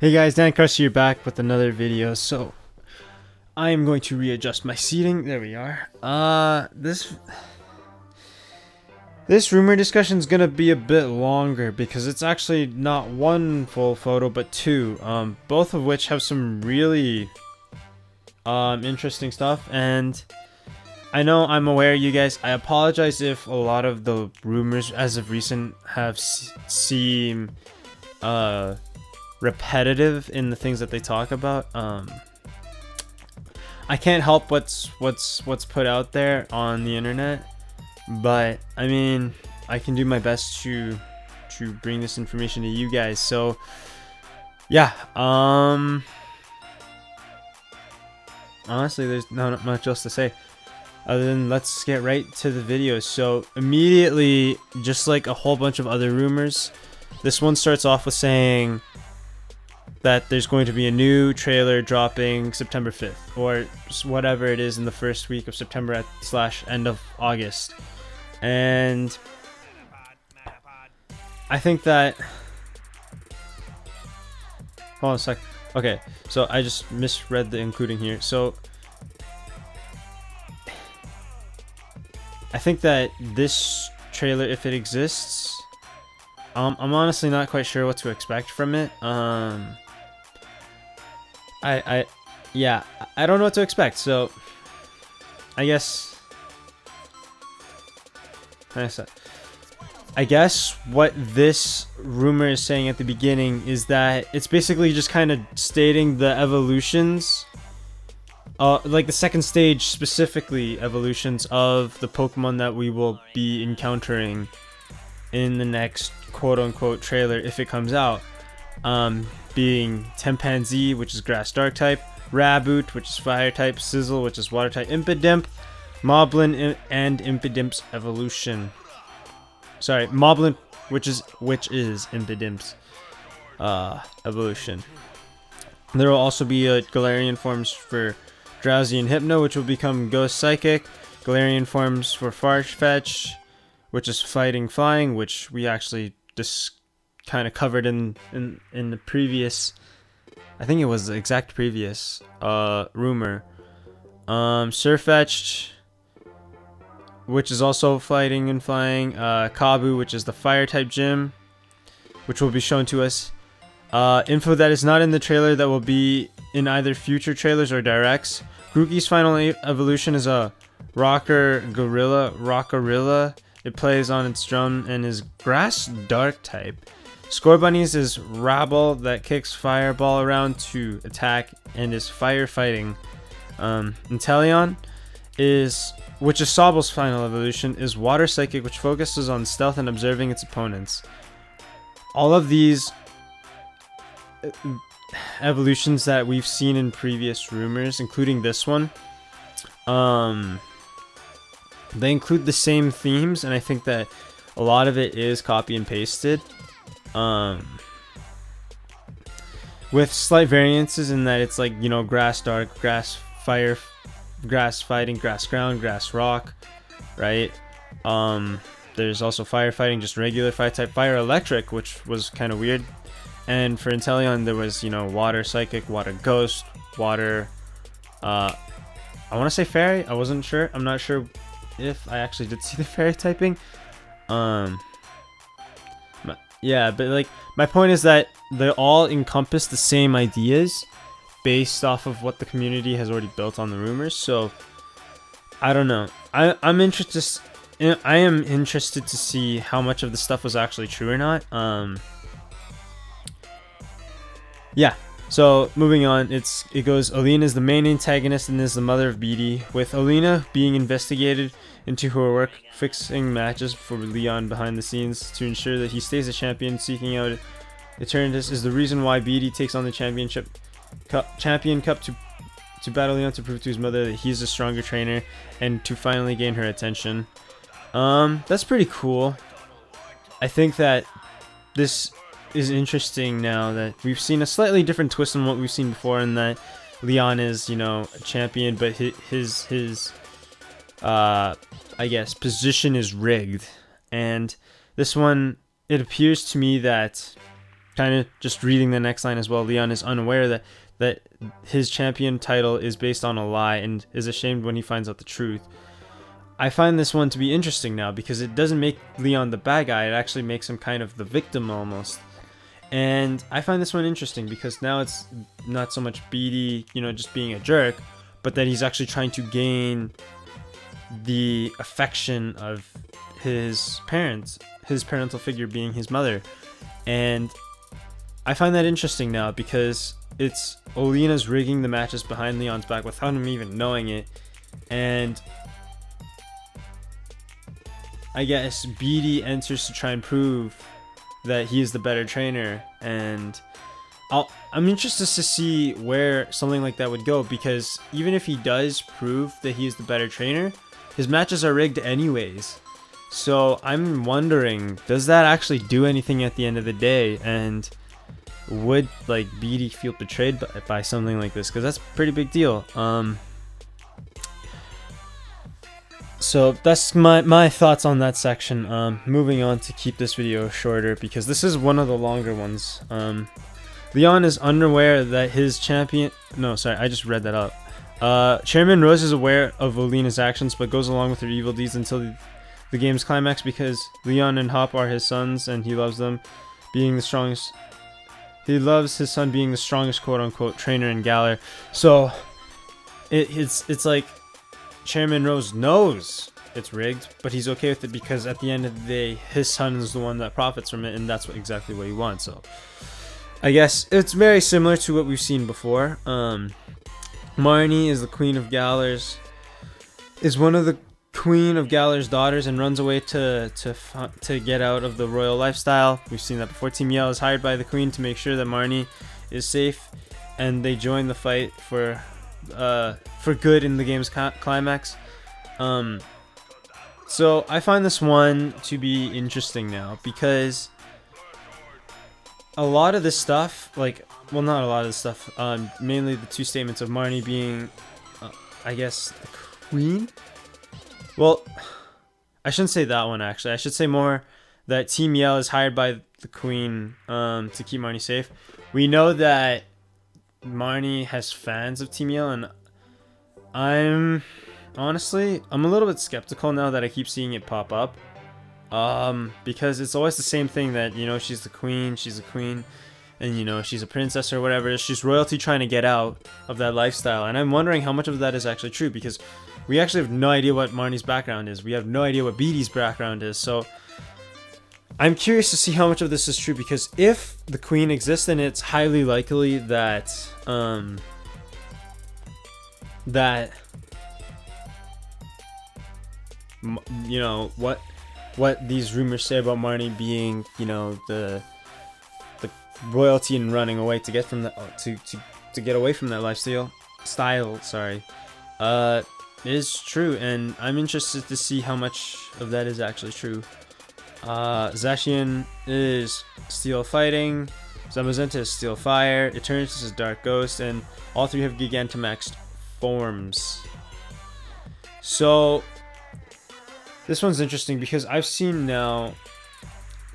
Hey guys, Dan Crusher here back with another video. So I am going to readjust my seating. There we are. This rumor discussion is gonna be a bit longer because it's actually not one full photo but two. Both of which have some really interesting stuff. And I know I'm aware, you guys. I apologize if a lot of the rumors as of recent have seem repetitive in the things that they talk about. I can't help what's put out there on the internet, but I mean, I can do my best to bring this information to you guys. So yeah, honestly, there's not much else to say other than let's get right to the video. So immediately, just like a whole bunch of other rumors, this one starts off with saying that there's going to be a new trailer dropping September 5th or whatever it is in the first week of September / end of August. And I think that, hold on a sec. Okay, so I just misread the including here. So I think that this trailer, if it exists, I'm honestly not quite sure what to expect from it. Yeah, I don't know what to expect, so I guess what this rumor is saying at the beginning is that it's basically just kind of stating the evolutions, like the second stage, specifically evolutions of the Pokemon that we will be encountering in the next quote-unquote trailer if it comes out. Being Chimpanzee, which is grass dark type, Raboot, which is fire type, Sizzle, which is water type, Impidimp, Moblin, and Impidimp's evolution. Sorry, Moblin, which is Impidimp's evolution. There will also be Galarian forms for Drowsy and Hypno, which will become Ghost Psychic, Galarian forms for Farfetch, which is fighting flying, which we actually just kind of covered in the previous, I think it was the exact previous rumor. Surfetched, which is also fighting and flying, Kabu, which is the fire type gym, which will be shown to us. Info that is not in the trailer that will be in either future trailers or directs. Grookey's final evolution is a Rockorilla. It plays on its drum and is grass dark type. Scorbunny's is Rabble that kicks Fireball around to attack and is firefighting. Inteleon which is Sobble's final evolution, is Water Psychic, which focuses on stealth and observing its opponents. All of these evolutions that we've seen in previous rumors, including this one, they include the same themes, and I think that a lot of it is copy and pasted. With slight variances in that it's like, you know, grass dark, grass fire, grass fighting, grass ground, grass rock, right? There's also firefighting, just regular fire type, fire electric, which was kind of weird. And for Inteleon, there was, you know, water psychic, water ghost, water, I want to say fairy. I wasn't sure. I'm not sure if I actually did see the fairy typing. Yeah, but like, my point is that they all encompass the same ideas based off of what the community has already built on the rumors. So I don't know. I am interested to see how much of the stuff was actually true or not. Yeah. So moving on, it goes, Alina is the main antagonist and is the mother of BD, with Alina being investigated into her work fixing matches for Leon behind the scenes to ensure that he stays a champion. Seeking out Eternatus is the reason why BD takes on the champion cup to battle Leon, to prove to his mother that he's a stronger trainer and to finally gain her attention. That's pretty cool. I think that this is interesting now that we've seen a slightly different twist on what we've seen before, in that Leon is, you know, a champion, but his I guess position is rigged. And this one, it appears to me that kind of just reading the next line as well, Leon is unaware that his champion title is based on a lie and is ashamed when he finds out the truth. I find this one to be interesting now because it doesn't make Leon the bad guy. It actually makes him kind of the victim almost. And I find this one interesting because now it's not so much Beatty, just being a jerk, but that he's actually trying to gain the affection of his parents, his parental figure being his mother. And I find that interesting now because it's Olena's rigging the matches behind Leon's back without him even knowing it. And I guess Beatty enters to try and prove that he is the better trainer, and I'm interested to see where something like that would go, because even if he does prove that he is the better trainer, his matches are rigged anyways. So I'm wondering, does that actually do anything at the end of the day? And would Beatty feel betrayed by something like this? Because that's a pretty big deal. So that's my thoughts on that section. Moving on to keep this video shorter because this is one of the longer ones. Leon is unaware that his champion... No, sorry, I just read that out. Chairman Rose is aware of Olena's actions but goes along with her evil deeds until the game's climax because Leon and Hop are his sons and he loves them being the strongest... He loves his son being the strongest quote-unquote trainer in Galar. So it's like... Chairman Rose knows it's rigged, but he's okay with it because at the end of the day, his son is the one that profits from it, and that's exactly what he wants. So I guess it's very similar to what we've seen before. Marnie is the queen of Galars, is one of the queen of Galar's daughters, and runs away to get out of the royal lifestyle. We've seen that before. Team Yell is hired by the queen to make sure that Marnie is safe, and they join the fight for good in the game's climax. So I find this one to be interesting now because a lot of this stuff, not a lot of this stuff, mainly the two statements of Marnie being, I guess, the queen? Well, I shouldn't say that one actually. I should say more that Team Yell is hired by the queen to keep Marnie safe. We know that Marnie has fans of Team Yell, and I'm a little bit skeptical now that I keep seeing it pop up, because it's always the same thing that, she's a queen, and she's a princess or whatever. She's royalty trying to get out of that lifestyle, and I'm wondering how much of that is actually true, because we actually have no idea what Marnie's background is. We have no idea what Beatty's background is, so I'm curious to see how much of this is true, because if the queen exists, then it's highly likely that what these rumors say about Marnie being, the royalty and running away to get from that to get away from that lifestyle is true, and I'm interested to see how much of that is actually true. Zacian is Steel Fighting, Zamazenta is Steel Fire, Eternatus is Dark Ghost, and all three have Gigantamaxed forms. So this one's interesting because I've seen now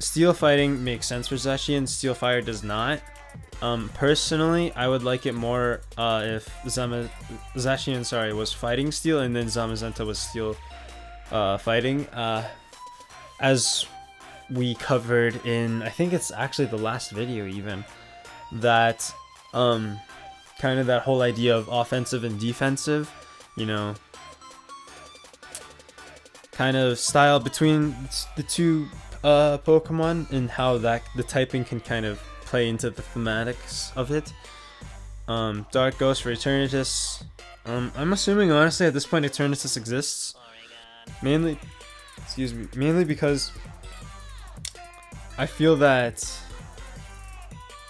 Steel Fighting makes sense for Zacian, Steel Fire does not. Personally, I would like it more if Zacian was fighting Steel and then Zamazenta was Steel fighting. As we covered in, I think it's actually the last video even, that kind of that whole idea of offensive and defensive, kind of style between the two Pokemon, and how that the typing can kind of play into the thematics of it. Dark Ghost for Eternatus. I'm assuming honestly at this point Eternatus exists, mainly because I feel that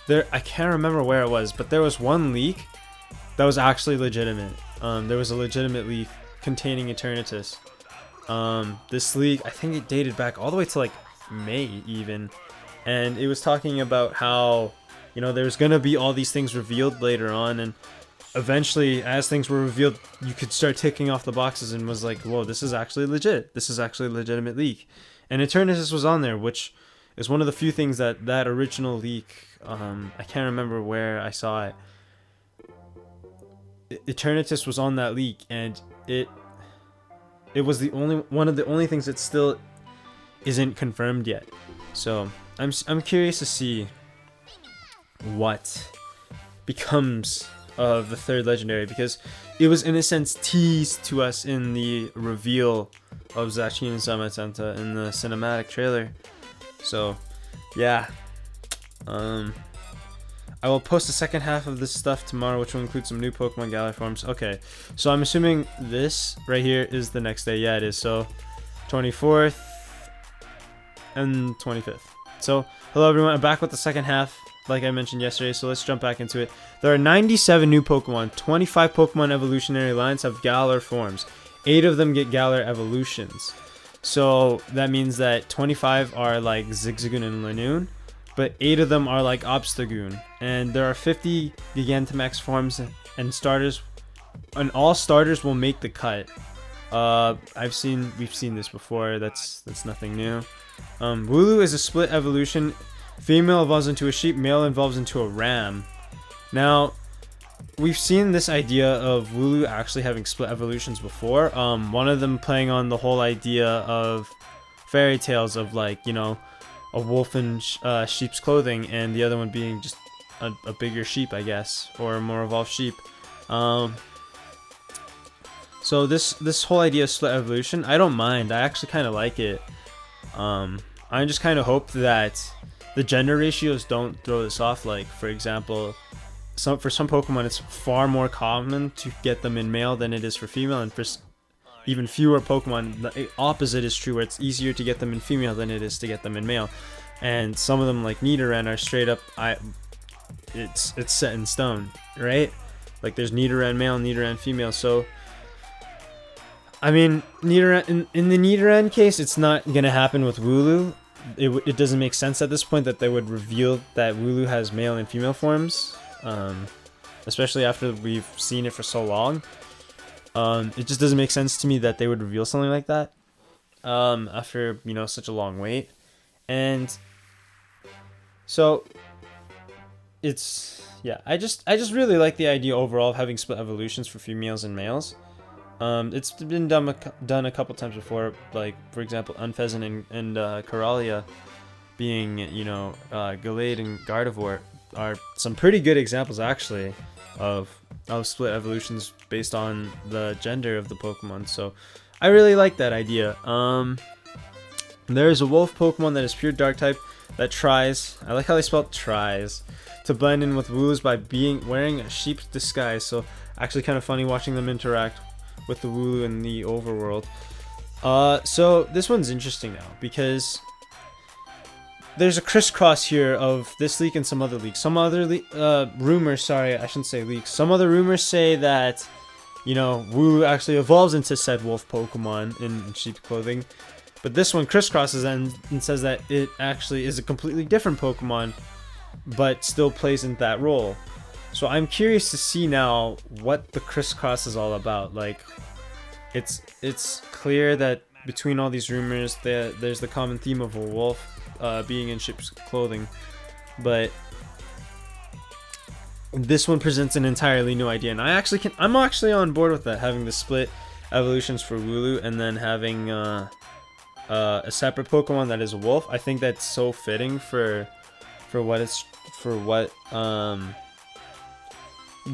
I can't remember where it was, but there was one leak that was actually legitimate. There was a legitimate leak containing Eternatus. This leak, I think it dated back all the way to May even, and it was talking about how there's gonna be all these things revealed later on, and eventually as things were revealed you could start ticking off the boxes and was like, whoa, this is actually legit, this is actually a legitimate leak, and Eternatus was on there, which It's one of the few things that original leak, I can't remember where I saw it. Eternatus was on that leak, and it was the only one of the only things that still isn't confirmed yet. So I'm curious to see what becomes of the third legendary, because it was in a sense teased to us in the reveal of Zachin and Samatanta in the cinematic trailer. So yeah, I will post the second half of this stuff tomorrow, which will include some new Pokemon Galar forms. Okay, so I'm assuming this right here is the next day. Yeah, it is. So 24th and 25th. So hello everyone, I'm back with the second half like I mentioned yesterday, so let's jump back into it. There are 97 new Pokemon. 25 Pokemon evolutionary lines have Galar forms. 8 of them get Galar evolutions. So that means that 25 are like Zigzagoon and Lanoon, but 8 of them are like Obstagoon. And there are 50 Gigantamax forms and starters, and all starters will make the cut. We've seen this before. That's nothing new. Wooloo is a split evolution. Female evolves into a sheep, male evolves into a ram. Now, we've seen this idea of Wooloo actually having split evolutions before. One of them playing on the whole idea of fairy tales of, like, you know, a wolf in sheep's clothing, and the other one being just a bigger sheep, I guess, or a more evolved sheep. So this whole idea of split evolution, I don't mind. I actually kind of like it. I just kind of hope that the gender ratios don't throw this off. Like, for example, for some Pokemon, it's far more common to get them in male than it is for female, and for even fewer Pokemon, the opposite is true, where it's easier to get them in female than it is to get them in male. And some of them, like Nidoran, are straight up, it's set in stone, right? Like, there's Nidoran male, Nidoran female. So I mean, Nidoran, in the Nidoran case, it's not gonna happen with Wooloo. It doesn't make sense at this point that they would reveal that Wooloo has male and female forms, especially after we've seen it for so long. It just doesn't make sense to me that they would reveal something like that after, you know, such a long wait. And so it's, yeah, I just really like the idea overall of having split evolutions for females and males. It's been done a couple times before, like, for example, Unfezant and Coralia being, you know, Gallade and Gardevoir are some pretty good examples, actually, of split evolutions based on the gender of the Pokemon. So I really like that idea. There is a wolf Pokemon that is pure dark type that tries, I like how they spelled tries, to blend in with Wooloo's by wearing a sheep's disguise. So actually kind of funny watching them interact with the Wooloo in the overworld. So this one's interesting now, because there's a crisscross here of this leak and some other leaks. Some other rumors, sorry, I shouldn't say leaks. Some other rumors say that, you know, Wooloo actually evolves into said wolf Pokemon in sheep clothing. But this one crisscrosses and says that it actually is a completely different Pokemon, but still plays in that role. So I'm curious to see now what the crisscross is all about. Like, it's clear that between all these rumors, there's the common theme of a wolf being in sheep's clothing, but this one presents an entirely new idea, and I'm actually on board with that, having the split evolutions for Wooloo and then having a separate Pokemon that is a wolf. I think that's so fitting for what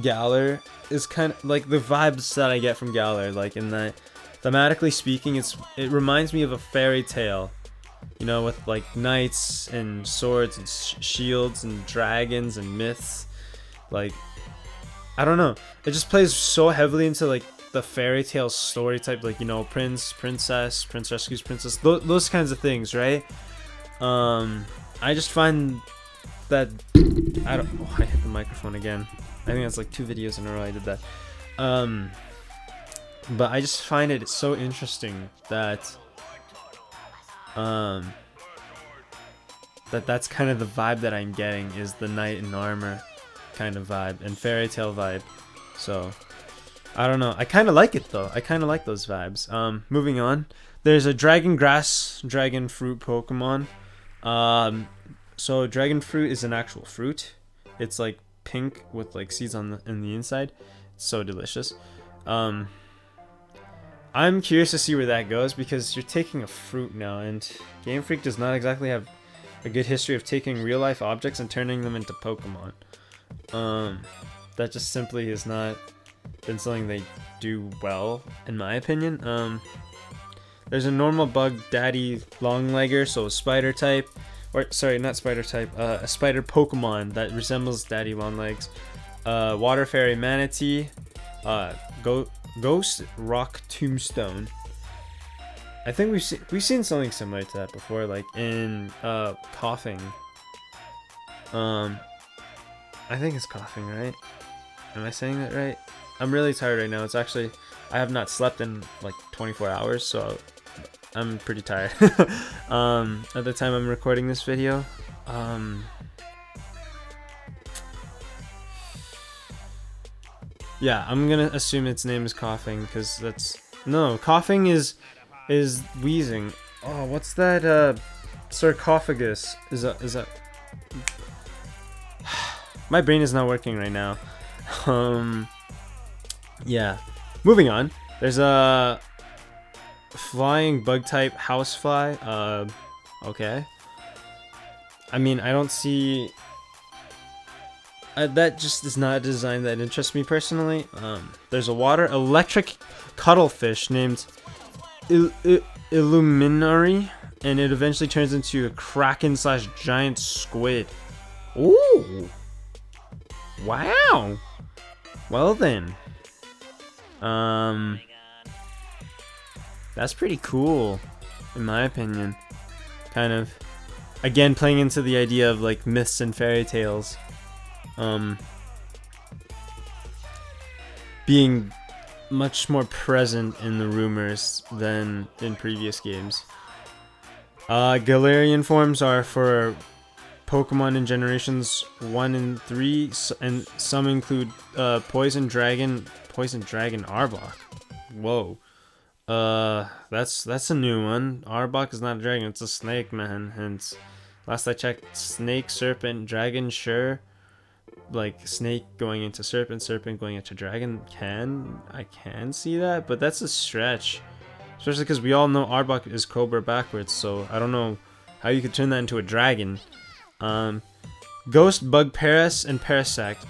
Galar is kind of like, the vibes that I get from Galar, like, in that, thematically speaking, it reminds me of a fairy tale, you know, with like knights and swords and shields and dragons and myths. Like, I don't know, it just plays so heavily into like the fairy tale story type, like, you know, prince rescues princess, those kinds of things, right? I just find that, I hit the microphone again. I think that's like 2 videos in a row I did that. But I just find it so interesting that that's kind of the vibe that I'm getting, is the knight in armor kind of vibe and fairy tale vibe. So I don't know, I kind of like it though. I kind of like those vibes. Moving on, there's a dragon grass dragon fruit Pokemon So dragon fruit is an actual fruit. It's like pink with like seeds on in the inside. It's so delicious. I'm curious to see where that goes because you're taking a fruit now, and Game Freak does not exactly have a good history of taking real life objects and turning them into Pokemon. That just simply has not been something they do well, in my opinion. There's a normal bug daddy longlegger, so a spider type, or sorry, not spider type, a spider Pokemon that resembles daddy longlegs. Water fairy manatee, ghost rock tombstone. I think we've seen something similar to that before, like in coughing. I think it's coughing, right? Am I saying that right? I'm really tired right now. It's actually, I have not slept in like 24 hours, so I'm pretty tired. At the time I'm recording this video. Yeah, I'm gonna assume its name is coughing because that's no coughing is wheezing. Oh, what's that? Sarcophagus is that? My brain is not working right now. Yeah. Moving on. There's a flying bug type housefly. Okay. I mean, I don't see. That just is not a design that interests me personally. There's a water electric cuttlefish named Illuminary, and it eventually turns into a kraken / giant squid. Ooh! Wow! Well then. That's pretty cool, in my opinion. Kind of, again, playing into the idea of like myths and fairy tales. Being much more present in the rumors than in previous games. Galarian forms are for Pokemon in generations 1 and 3, and some include Poison Dragon Arbok. Whoa. That's a new one. Arbok is not a dragon, it's a snake, man. And last I checked, snake, serpent, dragon, sure. Like snake going into serpent, serpent going into dragon. I can see that, but that's a stretch. Especially because we all know Arbok is Cobra backwards, so I don't know how you could turn that into a dragon. Ghost, Bug, Paras, and Parasect.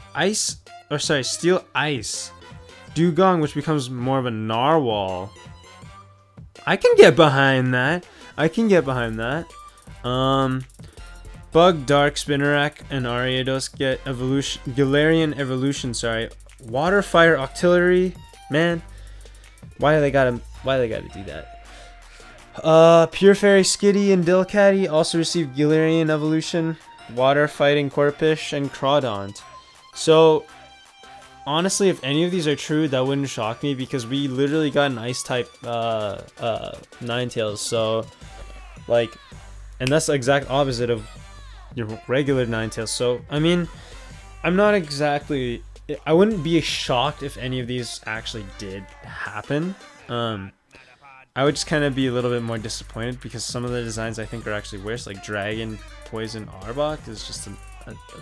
Steel Ice. Dugong, which becomes more of a narwhal. I can get behind that. Bug, Dark, Spinarak, and Ariados get Galarian evolution. Water, Fire, Octillery. Man, why they gotta do that? Pure Fairy, Skitty, and Dilcatty also received Galarian evolution. Water, Fighting, Corphish, and Crawdont. So, honestly, if any of these are true, that wouldn't shock me because we literally got an Ice type Ninetales. So, like, and that's the exact opposite of your regular Ninetales. So, I mean, I wouldn't be shocked if any of these actually did happen. I would just kind of be a little bit more disappointed because some of the designs I think are actually worse, like Dragon Poison Arbok is just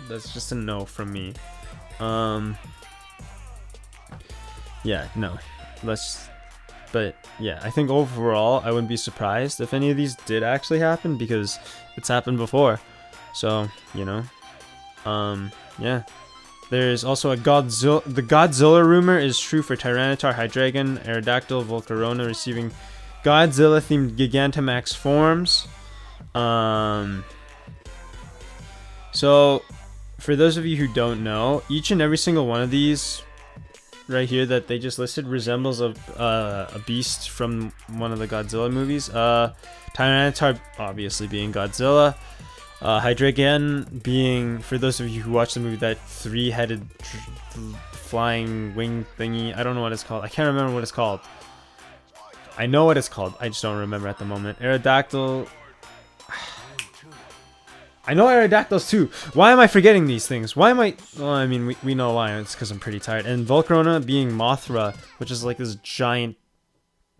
that's just a no from me. Yeah, no. But yeah, I think overall I wouldn't be surprised if any of these did actually happen because it's happened before. So, you know. Yeah. There's also a Godzilla. The Godzilla rumor is true for Tyranitar, Hydreigon, Aerodactyl, Volcarona receiving Godzilla-themed Gigantamax forms. So, for those of you who don't know, each and every single one of these right here that they just listed resembles a beast from one of the Godzilla movies. Tyranitar obviously being Godzilla. Hydreigon being, for those of you who watched the movie, that three-headed flying wing thingy. I don't know what it's called. I can't remember what it's called. I know what it's called. I just don't remember at the moment. Aerodactyl. I know Aerodactyls too. Why am I forgetting these things? Why am I... Well, I mean, we know why. It's because I'm pretty tired. And Volcarona being Mothra, which is like this giant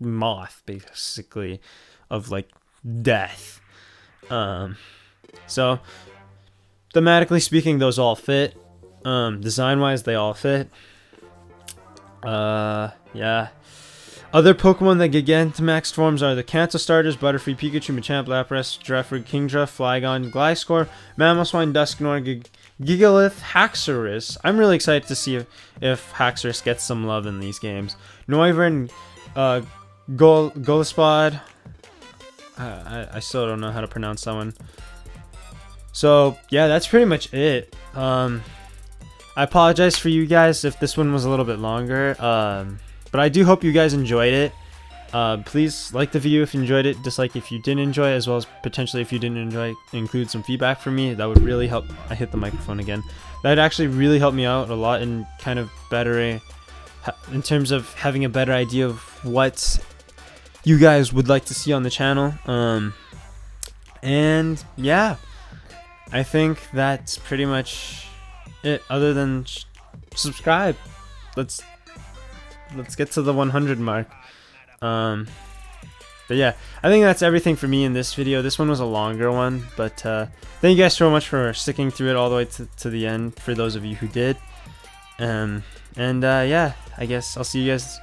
moth, basically, of like death. So thematically speaking, those all fit. Design wise, they all fit. Yeah. Other Pokemon that Gigantamax forms are the Kanto starters: Butterfree, Pikachu, Machamp, Lapras, Girafarig, Kingdra, Flygon, Gliscor, Mamoswine, Dusknoir, Gigalith, Haxorus. I'm really excited to see if Haxorus gets some love in these games. Noivern, Golispod. I still don't know how to pronounce that one. So yeah, that's pretty much it. I apologize for you guys if this one was a little bit longer, but I do hope you guys enjoyed it. Please like the video if you enjoyed it, dislike if you didn't enjoy it, as well as potentially if you didn't enjoy it, include some feedback for me. That would really help. I hit the microphone again. That would actually really help me out a lot in kind of bettering, in terms of having a better idea of what you guys would like to see on the channel. And yeah, I think that's pretty much it, other than subscribe. Let's get to the 100 mark. But yeah, I think that's everything for me in this video. This one was a longer one, but thank you guys so much for sticking through it all the way to the end, for those of you who did. Yeah, I guess I'll see you guys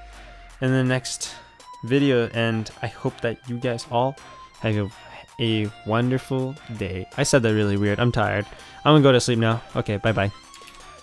in the next video, and I hope that you guys all have a wonderful day. I said that really weird. I'm tired. I'm gonna go to sleep now. Okay, bye bye.